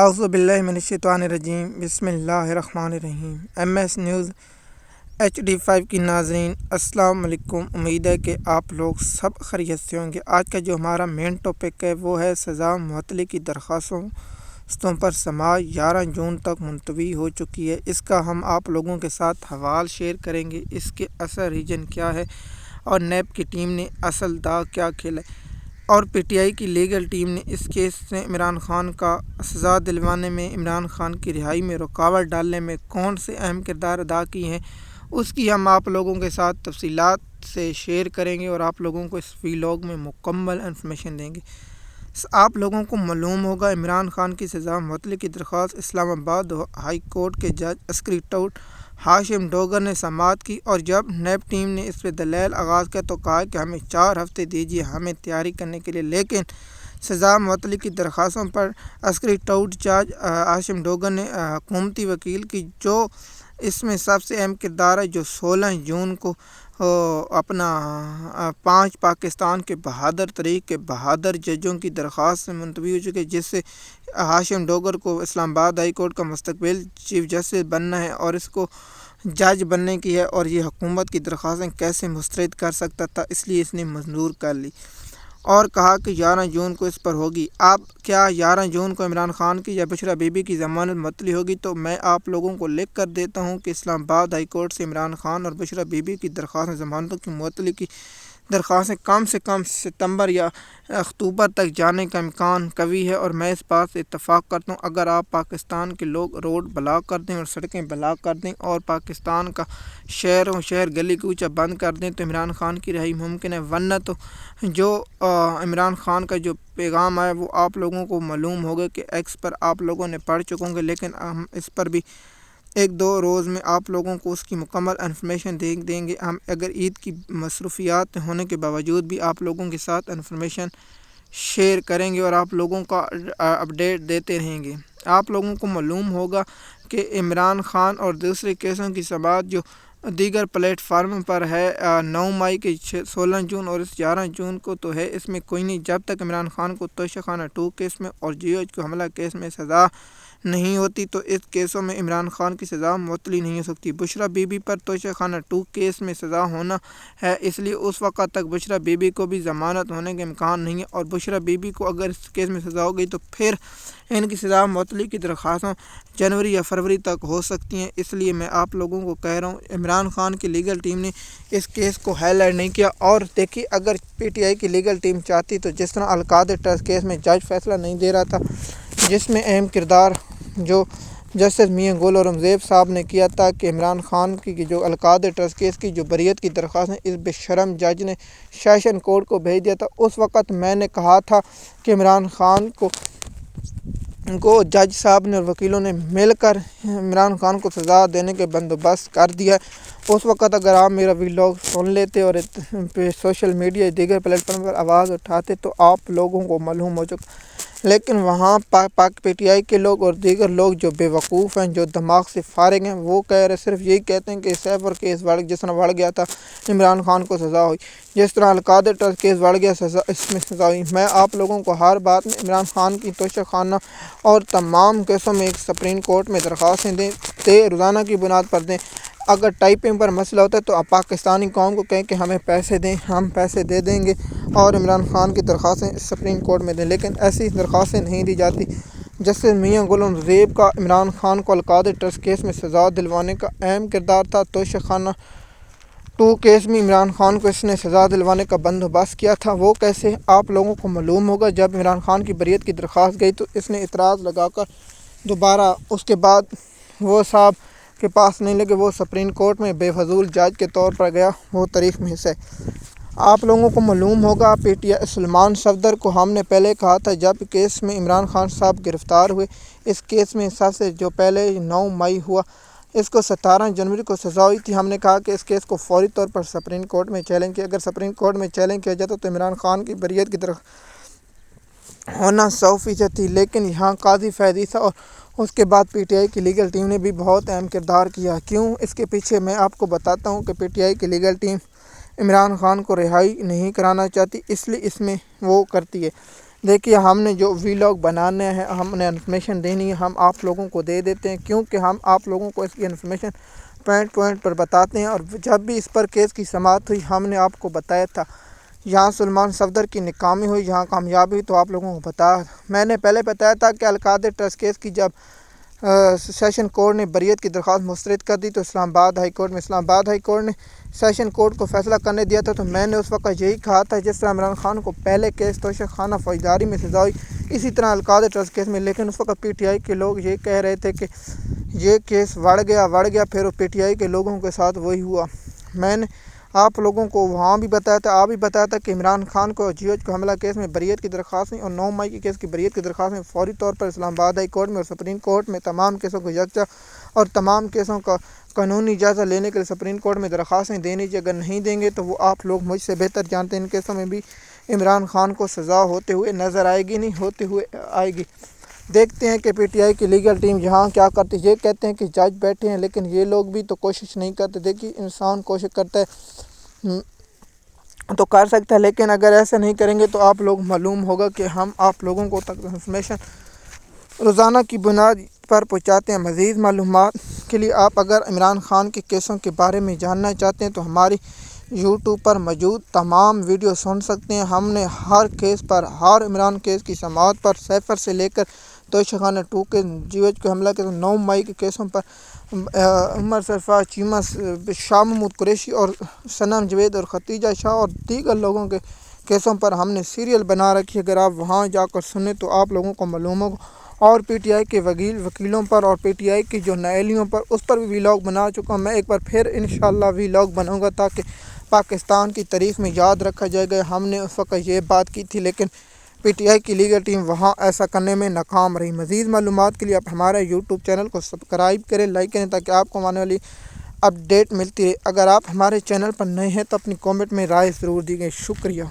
اعوذ باللہ من الشیطان الرجیم، بسم اللہ الرحمن الرحیم۔ ایم ایس نیوز HD5 کی ناظرین السلام علیکم۔ امید ہے کہ آپ لوگ سب خیریت سے ہوں گے۔ آج کا جو ہمارا مین ٹاپک ہے وہ ہے سزا معطلی کی درخواستوں پر سماعت 11 جون تک ملتوی ہو چکی ہے۔ اس کا ہم آپ لوگوں کے ساتھ حوال شیئر کریں گے، اس کے اصل ریجن کیا ہے اور نیب کی ٹیم نے اصل داغ کیا کھیلا اور PTI کی لیگل ٹیم نے اس کیس سے عمران خان کا سزا دلوانے میں، عمران خان کی رہائی میں رکاوٹ ڈالنے میں کون سے اہم کردار ادا کیے ہیں، اس کی ہم آپ لوگوں کے ساتھ تفصیلات سے شیئر کریں گے اور آپ لوگوں کو اس ویلاگ میں مکمل انفارمیشن دیں گے۔ آپ لوگوں کو معلوم ہوگا عمران خان کی سزا معطلی کی درخواست اسلام آباد ہائی کورٹ کے جج عسکری ٹاؤٹ ہاشم ڈوگر نے سماعت کی، اور جب نیب ٹیم نے اس پہ دلیل آغاز کیا تو کہا کہ ہمیں 4 ہفتے دیجیے ہمیں تیاری کرنے کے لیے، لیکن سزا معطلی کی درخواستوں پر عسکری ٹاؤٹ جج ہاشم ڈوگر نے حکومتی وکیل کی، جو اس میں سب سے اہم کردار ہے، جو 16 جون کو اپنا 5 پاکستان کے بہادر طریق کے بہادر ججوں کی درخواست سے منتوی ہو چکے، جس سے ہاشم ڈوگر کو اسلام آباد ہائی کورٹ کا مستقبل چیف جسٹس بننا ہے اور اس کو جج بننے کی ہے، اور یہ حکومت کی درخواستیں کیسے مسترد کر سکتا تھا، اس لیے اس نے منظور کر لی اور کہا کہ 11 جون کو اس پر ہوگی۔ اب کیا 11 جون کو عمران خان کی یا بشرا بی بی کی ضمانت معطلی ہوگی؟ تو میں آپ لوگوں کو لکھ کر دیتا ہوں کہ اسلام آباد ہائی کورٹ سے عمران خان اور بشرا بی بی کی درخواستیں ضمانتوں کی معطلی کی درخواستیں کم سے کم ستمبر یا اکتوبر تک جانے کا امکان قوی ہے، اور میں اس بات سے اتفاق کرتا ہوں اگر آپ پاکستان کے لوگ روڈ بلاک کر دیں اور سڑکیں بلاک کر دیں اور پاکستان کا شہر گلی کوچہ بند کر دیں تو عمران خان کی رہائی ممکن ہے، ورنہ تو جو عمران خان کا جو پیغام آیا وہ آپ لوگوں کو معلوم ہوگا کہ ایکس پر آپ لوگوں نے پڑھ چکے ہوں گے، لیکن ہم اس پر بھی 1-2 روز میں آپ لوگوں کو اس کی مکمل انفارمیشن دیں گے۔ ہم اگر عید کی مصروفیات ہونے کے باوجود بھی آپ لوگوں کے ساتھ انفارمیشن شیئر کریں گے اور آپ لوگوں کا اپڈیٹ دیتے رہیں گے۔ آپ لوگوں کو معلوم ہوگا کہ عمران خان اور دوسرے کیسوں کی سماعت جو دیگر پلیٹ فارم پر ہے 9 مئی کے 16 جون اور اس 11 جون کو تو ہے، اس میں کوئی نہیں جب تک عمران خان کو توشہ خانہ 2 کیس میں اور GOH کو حملہ کیس میں سزا نہیں ہوتی تو اس کیسوں میں عمران خان کی سزا معطلی نہیں ہو سکتی۔ بشرا بی بی پر توشہ خانہ 2 کیس میں سزا ہونا ہے، اس لیے اس وقت تک بشرا بی بی کو بھی ضمانت ہونے کا امکان نہیں ہے، اور بشرا بی بی کو اگر اس کیس میں سزا ہو گئی تو پھر ان کی سزا معطلی کی درخواستوں جنوری یا فروری تک ہو سکتی ہیں۔ اس لیے میں آپ لوگوں کو کہہ رہا ہوں عمران خان کی لیگل ٹیم نے اس کیس کو ہائی لائٹ نہیں کیا، اور دیکھیے اگر PTI کی لیگل ٹیم چاہتی تو جس طرح القادر ٹرسٹ کیس میں جج فیصلہ نہیں دے رہا تھا، جس میں اہم کردار جو جسٹس میاں گل اور رمزیب صاحب نے کیا تھا کہ عمران خان کی جو القادر ٹرسٹ کیس کی جو بریت کی درخواست ہے اس بے شرم جج نے سیشن کورٹ کو بھیج دیا تھا۔ اس وقت میں نے کہا تھا کہ عمران خان کو جج صاحب نے اور وکیلوں نے مل کر عمران خان کو سزا دینے کے بندوبست کر دیا ہے۔ اس وقت اگر آپ میرا ویلاگ سن لیتے اور سوشل میڈیا دیگر پلیٹ فارم پر آواز اٹھاتے تو آپ لوگوں کو معلوم ہو چکا، لیکن وہاں PTI کے لوگ اور دیگر لوگ جو بے وقوف ہیں، جو دماغ سے فارغ ہیں، وہ کہہ رہے صرف یہی کہتے ہیں کہ سیفر کیس جس طرح بڑھ گیا تھا عمران خان کو سزا ہوئی، جس طرح القادر ٹرسٹ کیس بڑھ گیا اس میں سزا ہوئی۔ میں آپ لوگوں کو ہر بات میں عمران خان کی توشہ خانہ اور تمام کیسوں میں ایک سپریم کورٹ میں درخواستیں دیں، روزانہ کی بنیاد پر دیں۔ اگر ٹائپنگ پر مسئلہ ہوتا ہے تو آپ پاکستانی قوم کو کہیں کہ ہمیں پیسے دیں، ہم پیسے دے دیں گے اور عمران خان کی درخواستیں سپریم کورٹ میں دیں، لیکن ایسی درخواستیں نہیں دی جاتی۔ جسٹس میاں گل اور رمزیب کا عمران خان کو القادر ٹرسٹ کیس میں سزا دلوانے کا اہم کردار تھا، توشہ خانہ 2 کیس میں عمران خان کو اس نے سزا دلوانے کا بندوبست کیا تھا۔ وہ کیسے؟ آپ لوگوں کو معلوم ہوگا جب عمران خان کی بریت کی درخواست گئی تو اس نے اعتراض لگا کر دوبارہ اس کے بعد وہ صاحب کے پاس نہیں لگے، وہ سپریم کورٹ میں بے فضول جج کے طور پر گیا، وہ تاریخ میں سے آپ لوگوں کو معلوم ہوگا۔ PTI سلمان صفدر کو ہم نے پہلے کہا تھا جب کیس میں عمران خان صاحب گرفتار ہوئے، اس کیس میں سب سے جو پہلے 9 مئی ہوا، اس کو 17 جنوری کو سزا ہوئی تھی۔ ہم نے کہا کہ اس کیس کو فوری طور پر سپریم کورٹ میں چیلنج کیا، اگر سپریم کورٹ میں چیلنج کیا جاتا تو عمران خان کی بریت کی طرف ہونا 100% تھی، لیکن یہاں قاضی فیضی تھا، اور اس کے بعد PTI کی لیگل ٹیم نے بھی بہت اہم کردار کیا۔ کیوں؟ اس کے پیچھے میں آپ کو بتاتا ہوں کہ PTI کی لیگل ٹیم عمران خان کو رہائی نہیں کرانا چاہتی، اس لیے اس میں وہ کرتی ہے۔ دیکھیے ہم نے جو ویلاگ بنانے ہیں، ہم نے انفارمیشن دینی ہے، ہم آپ لوگوں کو دے دیتے ہیں، کیونکہ ہم آپ لوگوں کو اس کی انفارمیشن پوائنٹ پر بتاتے ہیں۔ اور جب بھی اس پر کیس کی سماعت ہوئی ہم نے آپ کو بتایا تھا، یہاں سلمان صفدر کی ناکامی ہوئی، یہاں کامیابی ہوئی، تو آپ لوگوں کو بتایا، میں نے پہلے بتایا تھا کہ القادر ٹرسٹ کیس کی جب سیشن کورٹ نے بریت کی درخواست مسترد کر دی تو اسلام آباد ہائی کورٹ نے سیشن کورٹ کو فیصلہ کرنے دیا تھا۔ تو میں نے اس وقت یہی کہا تھا، جس طرح عمران خان کو پہلے کیس توشہ خانہ فوجداری میں سزا ہوئی، اسی طرح القادر ٹرسٹ کیس میں، لیکن اس وقت پی ٹی آئی کے لوگ یہ کہہ رہے تھے کہ یہ کیس بڑھ گیا، پھر پی ٹی آئی کے لوگوں کے ساتھ وہی ہوا۔ میں نے آپ لوگوں کو وہاں بھی بتایا تھا، آپ بھی بتایا تھا کہ عمران خان کو جی ایچ کو حملہ کیس میں بریت کی درخواست میں، اور 9 مئی کے کیس کی بریت کی درخواست میں فوری طور پر اسلام آباد ہائی کورٹ میں اور سپریم کورٹ میں تمام کیسوں کو یکجا اور تمام کیسوں کا قانونی جائزہ لینے کے لیے سپریم کورٹ میں درخواستیں دینی چاہیے۔ اگر نہیں دیں گے تو وہ آپ لوگ مجھ سے بہتر جانتے ہیں، ان کیسوں میں بھی عمران خان کو سزا ہوتے ہوئے نظر آئے گی، نہیں ہوتے ہوئے آئے گی۔ دیکھتے ہیں کہ پی ٹی آئی کی لیگل ٹیم یہاں کیا کرتی ہے۔ یہ کہتے ہیں کہ جج بیٹھے ہیں، لیکن یہ لوگ بھی تو کوشش نہیں کرتے۔ دیکھیے انسان کوشش کرتا ہے تو کر سکتا ہے، لیکن اگر ایسا نہیں کریں گے تو آپ لوگ معلوم ہوگا کہ ہم آپ لوگوں کو تک انفارمیشن روزانہ کی بنیاد پر پہنچاتے ہیں۔ مزید معلومات کے لیے آپ اگر عمران خان کے کیسوں کے بارے میں جاننا چاہتے ہیں تو ہماری یوٹیوب پر موجود تمام ویڈیو سن سکتے ہیں۔ ہم نے ہر کیس پر، ہر عمران کیس کی سماعت پر، سیفر سے لے کر توشہ خانہ 2 کے جی ایچ کو حملہ کے 9 مئی کے کیسوں پر، عمر سرفراز چیمہ، شاہ محمود قریشی اور صنم جاوید اور ختیجہ شاہ اور دیگر لوگوں کے کیسوں پر ہم نے سیریل بنا رکھی ہے۔ اگر آپ وہاں جا کر سنیں تو آپ لوگوں کو معلوم ہوگا۔ اور پی ٹی آئی کے وکیلوں پر اور پی ٹی آئی کی جو نااہلیوں پر، اس پر بھی ویلاگ بنا چکا ہوں۔ میں ایک بار پھر انشاءاللہ ویلاگ بناؤں گا تاکہ پاکستان کی تاریخ میں یاد رکھا جائے گا۔ ہم نے اس وقت یہ بات کی تھی، لیکن پی ٹی آئی کی لیگل ٹیم وہاں ایسا کرنے میں ناکام رہی۔ مزید معلومات کے لیے آپ ہمارے یوٹیوب چینل کو سبسکرائب کریں، لائک کریں، تاکہ آپ کو آنے والی اپڈیٹ ملتی رہے۔ اگر آپ ہمارے چینل پر نئے ہیں تو اپنی کامنٹ میں رائے ضرور دیجیے۔ شکریہ۔